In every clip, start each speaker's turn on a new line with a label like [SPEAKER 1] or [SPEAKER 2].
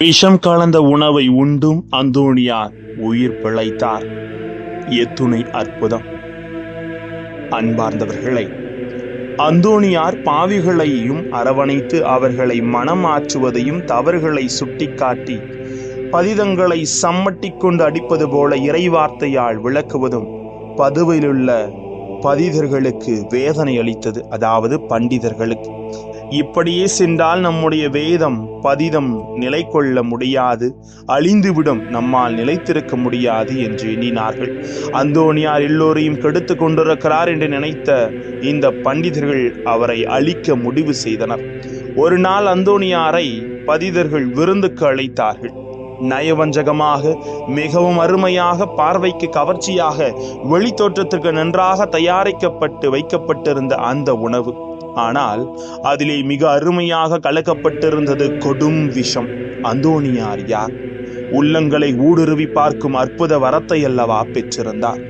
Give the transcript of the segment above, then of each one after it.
[SPEAKER 1] விஷம் கலந்த உணவை உண்டும் அந்தோணியார் உயிர் பிழைத்தார். எத்துணை அற்புதம்! அன்பார்ந்தவர்களை, அந்தோணியார் பாவிகளையும் அரவணைத்து அவர்களை மனமாற்றுவதையும் தவறுகளை சுட்டிக்காட்டி பதிதங்களை சம்மட்டி கொண்டு அடிப்பது போல இறைவார்த்தையால் விளக்குவதும் பதுவிலுள்ள பதிதர்களுக்கு வேதனை அளித்தது. அதாவது பண்டிதர்களுக்கு. இப்படியே சென்றால் நம்முடைய வேதம் பதிதம் நிலை கொள்ள முடியாது, அழிந்துவிடும், நம்மால் நிலைத்திருக்க முடியாது என்று எண்ணினார்கள். அந்தோணியார் எல்லோரையும் கெடுத்து கொண்டிருக்கிறார் என்று நினைத்த இந்த பண்டிதர்கள் அவரை அழிக்க முடிவு செய்தனர். ஒரு நாள் அந்தோணியாரை பதிதர்கள் விருந்துக்கு அழைத்தார்கள். நயவஞ்சகமாக, மிகவும் அருமையாக, பார்வைக்கு கவர்ச்சியாக, வெளித்தோற்றத்திற்கு நன்றாக தயாரிக்கப்பட்டு வைக்கப்பட்டிருந்த அந்த உணவு, ஆனால் அதிலே மிக அருமையாக கலக்கப்பட்டிருந்தது கொடும் விஷம். அந்தோணியார் யார்? உள்ளங்களை ஊடுருவி பார்க்கும் அற்புத வரத்தை அல்லவா பெற்றிருந்தார்.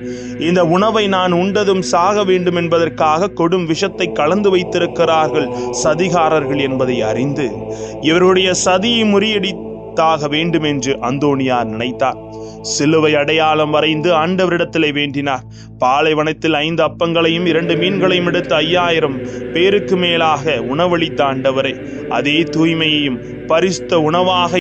[SPEAKER 1] இந்த உணவை நான் உண்டதும் சாக வேண்டும் என்பதற்காக கொடும் விஷத்தை கலந்து வைத்திருக்கிறார்கள் சதிகாரர்கள் என்பதை அறிந்து இவருடைய சதியை முறியடித்தாக வேண்டும் என்று அந்தோணியார் நினைத்தார். சிலுவை அடையாளம் வரைந்து ஆண்டவரிடத்திலே வேண்டினார். பாலைவனத்தில் 5 அப்பங்களையும் 2 மீன்களையும் எடுத்து 5000 பேருக்கு மேலாக உணவளித்த ஆண்டவரே, அதே தூய்மையையும் பரிசுத்த உணவாக